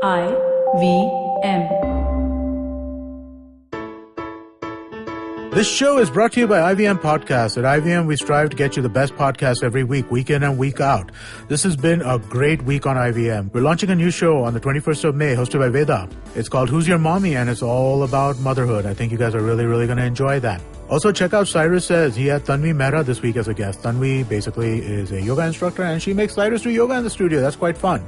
IVM. This show is brought to you by IVM Podcasts. At IVM, we strive to get you the best podcasts every week, week in and week out. This has been a great week on IVM. We're launching a new show on the 21st of May, hosted by Veda. It's called Who's Your Mommy? And it's all about motherhood. I think you guys are really going to enjoy that. Also, check out Cyrus Says. He had Tanvi Mehra this week as a guest. Tanvi basically is a yoga instructor, and she makes Cyrus do yoga in the studio. That's quite fun.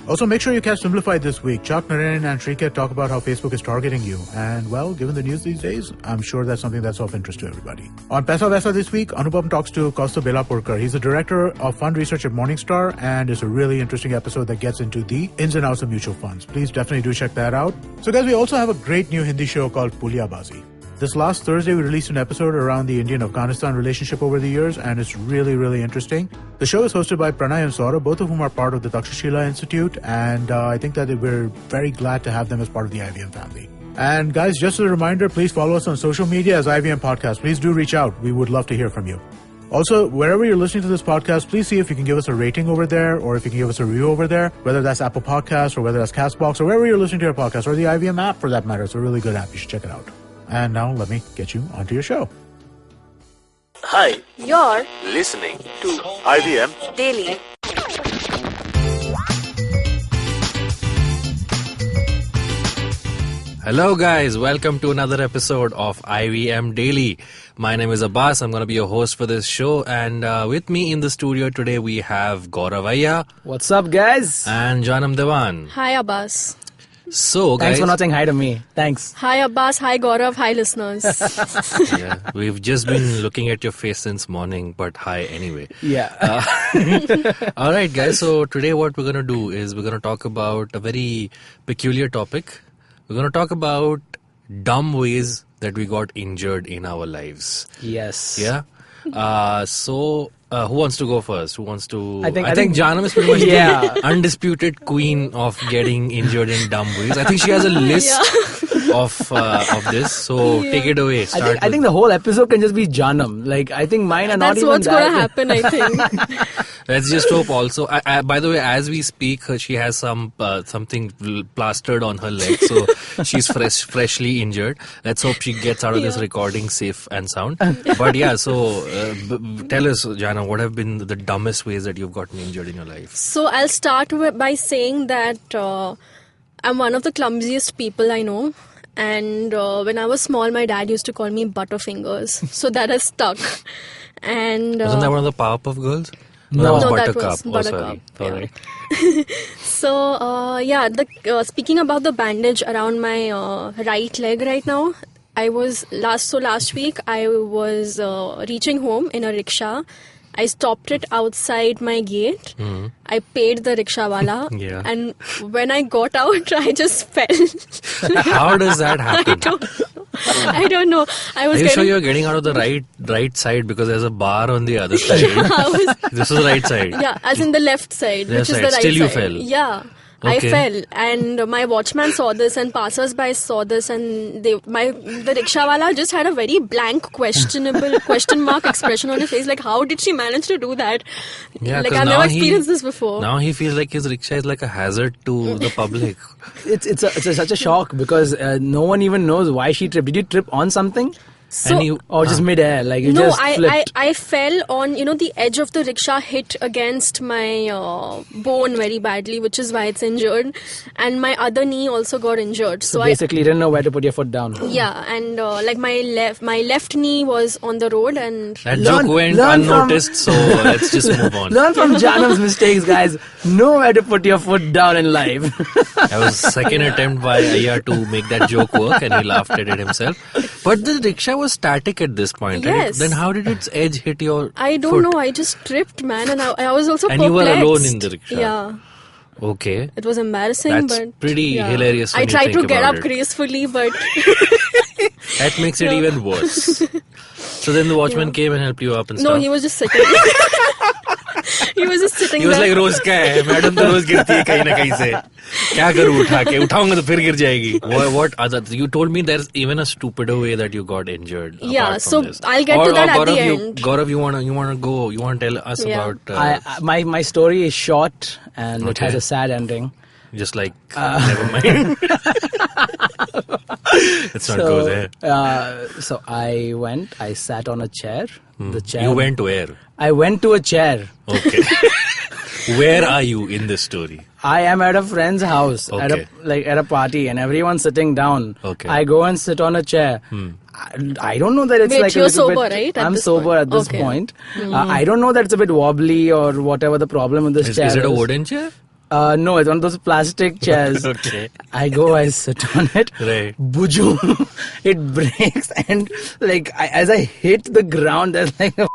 Also, make sure you catch Simplified this week. Chuck, Naren, and Shrika talk about how Facebook is targeting you. And, well, given the news these days, I'm sure that's something that's of interest to everybody. On Paisa Vaisa this week, Anupam talks to Kaustav Belapurkar. He's the director of fund research at Morningstar, and it's a really interesting episode that gets into the ins and outs of mutual funds. Please definitely do check that out. So, guys, we also have a great new Hindi show called Pulyabazi. This last Thursday, we released an episode around the Indian-Afghanistan relationship over the years, and it's really interesting. The show is hosted by Pranay and Saurabh, both of whom are part of the Takshashila Institute, and I think that we're very glad to have them as part of the IVM family. And guys, just as a reminder, please follow us on social media as IVM Podcast. Please do reach out. We would love to hear from you. Also, wherever you're listening to this podcast, please see if you can give us a rating over there, or if you can give us a review over there, whether that's Apple Podcasts or whether that's CastBox or wherever you're listening to your podcast, or the IVM app for that matter. It's a really good app. You should check it out. And now let me get you onto your show. Hi, You're listening to IVM Daily. Hello guys, welcome to another episode of IVM Daily. My name is Abbas, I'm going to be your host for this show, and with me in the studio today we have Gaurav. What's up, guys? And Jaanam Dewan. Hi, Abbas. So guys, Thanks for not saying hi to me. Thanks. Hi, Abbas. Hi, Gaurav. Hi, listeners. yeah, we've just been looking at your face since morning, but hi anyway. Yeah. Alright guys, so today what we're going to do is we're going to talk about a very peculiar topic. We're going to talk about dumb ways that we got injured in our lives. Yes. Yeah? Who wants to go first? Who wants to... I think Janam is pretty much the undisputed queen of getting injured in dumb ways. I think she has a list of this. So take it away. I think the whole episode can just be Jaanam. Like, I think mine are not even That's what's going to happen, I think. Let's just hope also. By the way, as we speak, she has something plastered on her leg. So she's freshly injured. Let's hope she gets out of this recording safe and sound. But yeah, so tell us, Jana, what have been the dumbest ways that you've gotten injured in your life? So I'll start by saying that I'm one of the clumsiest people I know. And when I was small, my dad used to call me Butterfingers. So that has stuck. And wasn't that one of the Powerpuff Girls? No, that was that was Buttercup. Buttercup. Sorry. So speaking about the bandage around my right leg right now, last week I was reaching home in a rickshaw. I stopped it outside my gate. Mm-hmm. I paid the rickshawala. Yeah. And when I got out, I just fell. How does that happen? I don't know. Are you sure you're getting out of the right side, because there's a bar on the other side? This is the right side. Yeah, as in the left side, which is the right side. Still you fell? Yeah. Okay. I fell, and my watchman saw this, and passers-by saw this, and the rickshawala just had a very blank, question mark expression on his face. Like, how did she manage to do that? Yeah, like, I've never experienced this before. Now he feels like his rickshaw is like a hazard to the public. It's such a shock, because no one even knows why she tripped. Did you trip on something? Or just mid-air, like you just flipped? I fell on, the edge of the rickshaw hit against my bone very badly, which is why it's injured. And my other knee also got injured. So basically you didn't know where to put your foot down. Yeah, and my left knee was on the road, and... That joke went unnoticed, so let's just move on. Learn from Janam's mistakes, guys. Know where to put your foot down in life. That was second attempt by Aya to make that joke work, and he laughed at it himself. But the rickshaw was static at this point, right? Yes. Then how did its edge hit your I don't know. I just tripped, man, and I was also and perplexed. You were alone in the rickshaw. Yeah. Okay. It was embarrassing, That's but... pretty hilarious when I you tried think to get about up it. gracefully, but... That makes it even worse. So then the watchman came and helped you up and stuff? No, he was just sitting. He was just sitting He was there. like, रोज क्या है? Madam तो रोज गिरती है कहीं ना कहीं से. क्या करूँ उठा के? उठाऊंगा तो फिर गिर जाएगी. What other? You told me there's even a stupider way that you got injured. Yeah, so this. I'll get to that at the end. Gaurav, you wanna go? You wanna tell us about? My story is short and it has a sad ending. Just like, never mind. Let's not go there. So I sat on a chair. The chair. You went where? I went to a chair. Okay. Where are you in this story? I am at a friend's house Okay. at a party, and everyone's sitting down. Okay. I go and sit on a chair. I don't know that it's Wait, like a you're little sober, bit, right, at I'm this sober point? at this Okay. point. I don't know that it's a bit wobbly or whatever the problem with this chair Is it a wooden chair? No, it's one of those plastic chairs. Okay. I sit on it. Right. Bujum. It breaks, and like as I hit the ground, there's like a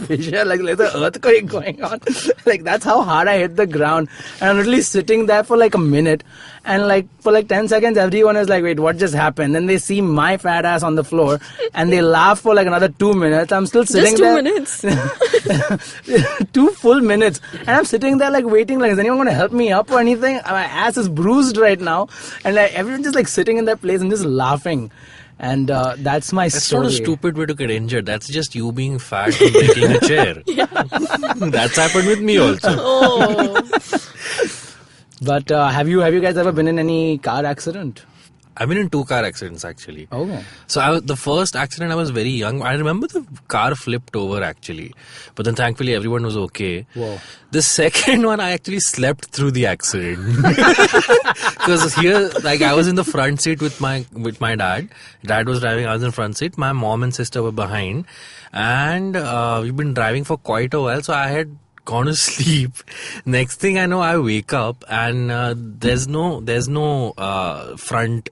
fissure, like there's an earthquake going on. Like that's how hard I hit the ground. And I'm literally sitting there for like a minute, and like for like 10 seconds, everyone is like, "Wait, what just happened?" Then they see my fat ass on the floor, and they laugh for like another 2 minutes. I'm still sitting Just 2 there. minutes. 2 full minutes, and I'm sitting there like waiting, like is anyone going to help me up or anything? My ass is bruised right now, and like everyone's just like sitting in their place and just laughing. And that's my That's story. not a stupid way to get injured. That's just you being fat and breaking a chair. That's happened with me also. Oh. But have you guys ever been in any car accident? I've been in 2 car accidents actually. Oh. So the first accident, I was very young. I remember the car flipped over actually. But then thankfully everyone was okay. Whoa. The second one, I actually slept through the accident. Because here, like I was in the front seat with my dad. Dad was driving, I was in front seat. My mom and sister were behind. And we've been driving for quite a while. So I had gone to sleep. Next thing I know, I wake up and there's no front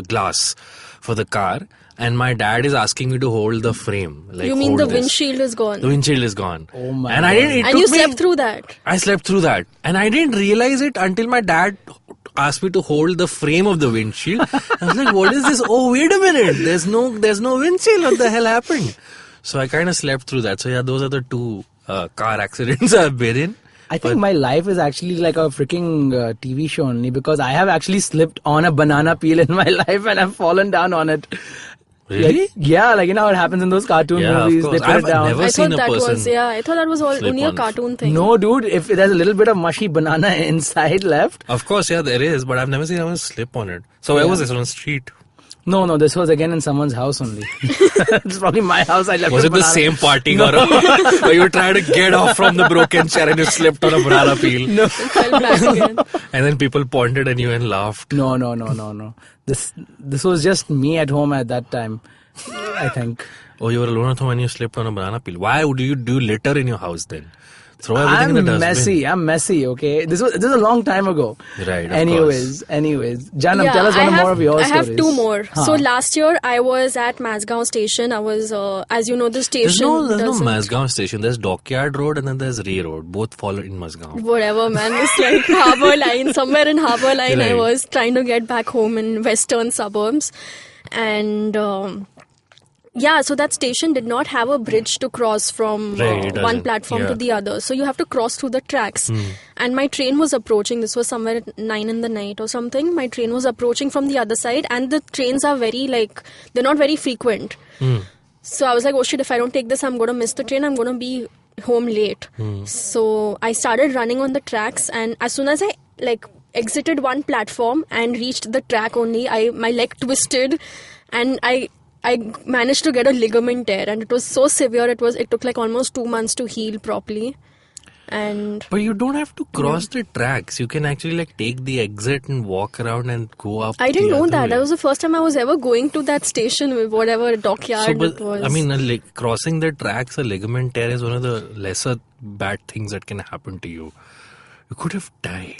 glass for the car, and my dad is asking me to hold the frame. Like, You mean hold the this. windshield is gone? The windshield is gone. Oh my And I God. didn't. It And took you me- slept through that? I slept through that, and I didn't realize it until my dad asked me to hold the frame of the windshield. I was like, "What is this? Oh, wait a minute! There's no windshield. What the hell happened?" So I kind of slept through that. So yeah, those are the 2 car accidents I've been in. I think my life is actually like a freaking TV show only, because I have actually slipped on a banana peel in my life and I've fallen down on it. Really? Like, yeah, like you know how it happens in those cartoon Yeah, of movies. They course. put I've it down. never I seen thought a that person was, I thought that was all slip only a on. cartoon thing. No, dude, if there's a little bit of mushy banana inside left. Of course, yeah, there is, but I've never seen anyone slip on it. So where was this, on the street? No, this was again in someone's house only. It's probably my house. I left Was a it the banana. same party, Gaurav? Where you tried to get off from the broken chair and you slipped on a banana peel? No. Fell back again. And then people pointed at you and laughed. No. This was just me at home at that time, I think. Oh, you were alone at home when you slipped on a banana peel. Why would you do litter in your house then? Throw everything in the dustbin. I'm messy, okay? This was a long time ago. Right, of Anyways. Janam, tell us one more of your I stories. have 2 more. Huh. So last year I was at Mazgaon station. I was, as you know, the There's station. no doesn't- Mazgaon station. There's Dockyard Road and then there's Ray Road. Both fall in Mazgaon. Whatever, man. It's like Harbour Line. Somewhere in Harbour Line, I Right. was trying to get back home in western suburbs. And yeah, so that station did not have a bridge to cross from Right, it one doesn't. platform Yeah. to the other. So you have to cross through the tracks. And my train was approaching. This was somewhere at 9 in the night or something. My train was approaching from the other side. And the trains are very, like, they're not very frequent. So I was like, oh shit, if I don't take this, I'm going to miss the train. I'm going to be home late. So I started running on the tracks. And as soon as I, like, exited one platform and reached the track only, my leg twisted. And I managed to get a ligament tear, and it was so severe. It took like almost 2 months to heal properly. And But you don't have to cross the tracks. You can actually like take the exit and walk around and go up. I didn't the know other that. way. That was the first time I was ever going to that station with whatever dockyard it was. I mean, like crossing the tracks, a ligament tear is one of the lesser bad things that can happen to you. You could have died.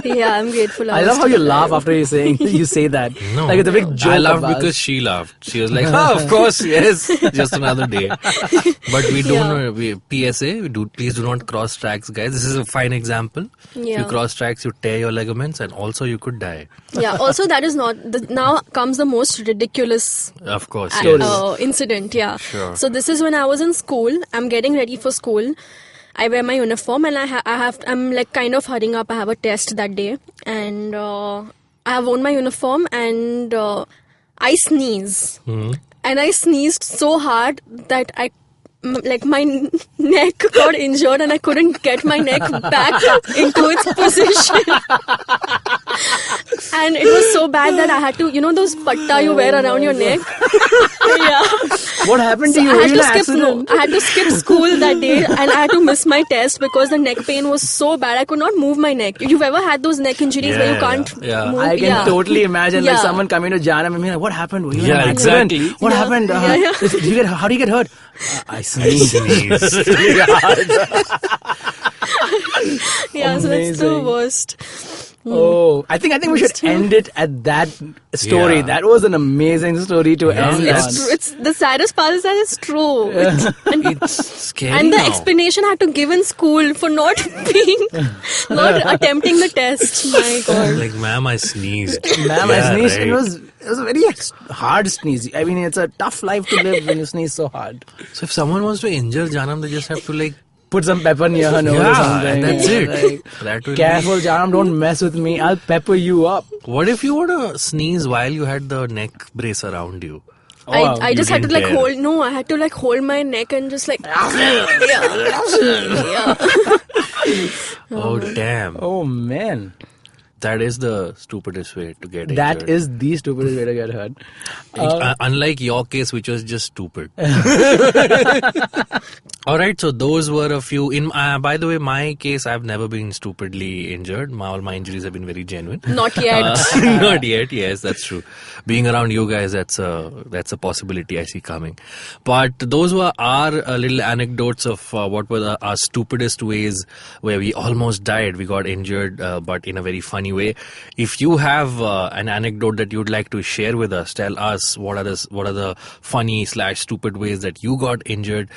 Yeah, I'm grateful. I was love how still you laugh alive. after you say that. No, Like it's a big joke. I laughed Abbas. because she laughed. She was like, "Oh, of course, yes, just another day." But we don't. PSA: please do not cross tracks, guys. This is a fine example. If Yeah. you cross tracks, you tear your ligaments, and also you could die. Yeah. Also, that is not. Now comes the most ridiculous Of course, Story. yes. incident. Yeah. Sure. So this is when I was in school. I'm getting ready for school. I wear my uniform and I'm like kind of hurrying up. I have a test that day, and I have worn my uniform and I sneeze. And I sneezed so hard that like my neck got injured and I couldn't get my neck back into its position. And it was so bad that I had to, those patta you wear around your neck. Yeah. What happened to So you? I had to skip school that day and I had to miss my test because the neck pain was so bad. I could not move my neck. You've ever had those neck injuries where you can't move? I can totally imagine like someone coming to Jaanam and being like, what happened? Were you in an accident? Exactly. What happened? How do you get hurt? I sneezed. Yeah, so that's the worst. Oh, I think we should end it at that story. Yeah. That was an amazing story to end on. It's the saddest part is that it's true. It's scary And the now. explanation I had to give in school for not attempting the test. My God. Like, ma'am, I sneezed. Ma'am, I sneezed. Right. It was a very hard sneeze. I mean, it's a tough life to live when you sneeze so hard. So if someone wants to injure Jaanam, they just have to like... Put some pepper near her nose or something. and that's it. Like, That will careful, Jaanam, don't mess with me. I'll pepper you up. What if you were to sneeze while you had the neck brace around you? I just had to didn't dare. I had to hold my neck and just like, Oh, damn. Oh, man. That is the stupidest way to get injured. That is the stupidest way to get hurt. Unlike your case, which was just stupid. All right, so those were a few. By the way, my case, I've never been stupidly injured. All my injuries have been very genuine. not yet. Not yet. Yes, that's true. Being around you guys, that's a possibility I see coming. But those were our little anecdotes of what were our stupidest ways where we almost died. We got injured, but in a very funny way. If you have an anecdote that you'd like to share with us, tell us what are the funny / stupid ways that you got injured.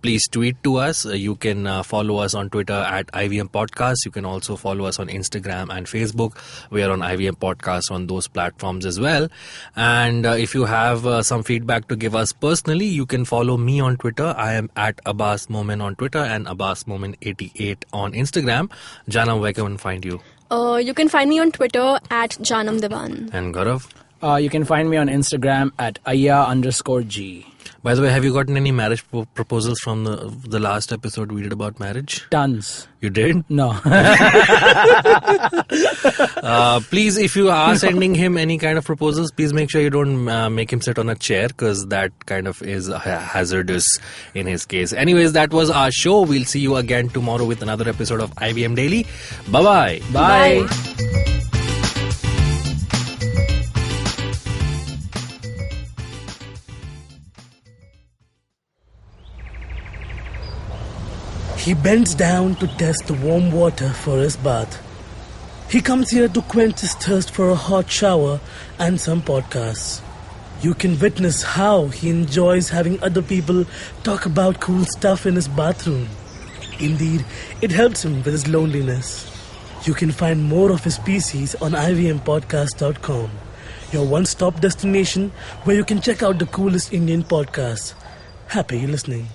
Please tweet to us. You can follow us on Twitter at IVM Podcast. You can also follow us on Instagram and Facebook. We are on IVM Podcast on those platforms as well. And if you have some feedback to give us personally, you can follow me on Twitter. I am at Abbas Moment on Twitter and Abbas Moment 88 on Instagram. Jaanam, where can one find you? You can find me on Twitter at Jaanam Dewan. And Gaurav? You can find me on Instagram at Aya_G. By the way, have you gotten any marriage proposals from the last episode we did about marriage? Tons. You did? No. Please, if you are sending him any kind of proposals, please make sure you don't make him sit on a chair, because that kind of is hazardous in his case. Anyways, that was our show. We'll see you again tomorrow with another episode of IVM Daily. Bye-bye. Bye. He bends down to test the warm water for his bath. He comes here to quench his thirst for a hot shower and some podcasts. You can witness how he enjoys having other people talk about cool stuff in his bathroom. Indeed, it helps him with his loneliness. You can find more of his species on ivmpodcast.com, your one-stop destination where you can check out the coolest Indian podcasts. Happy listening.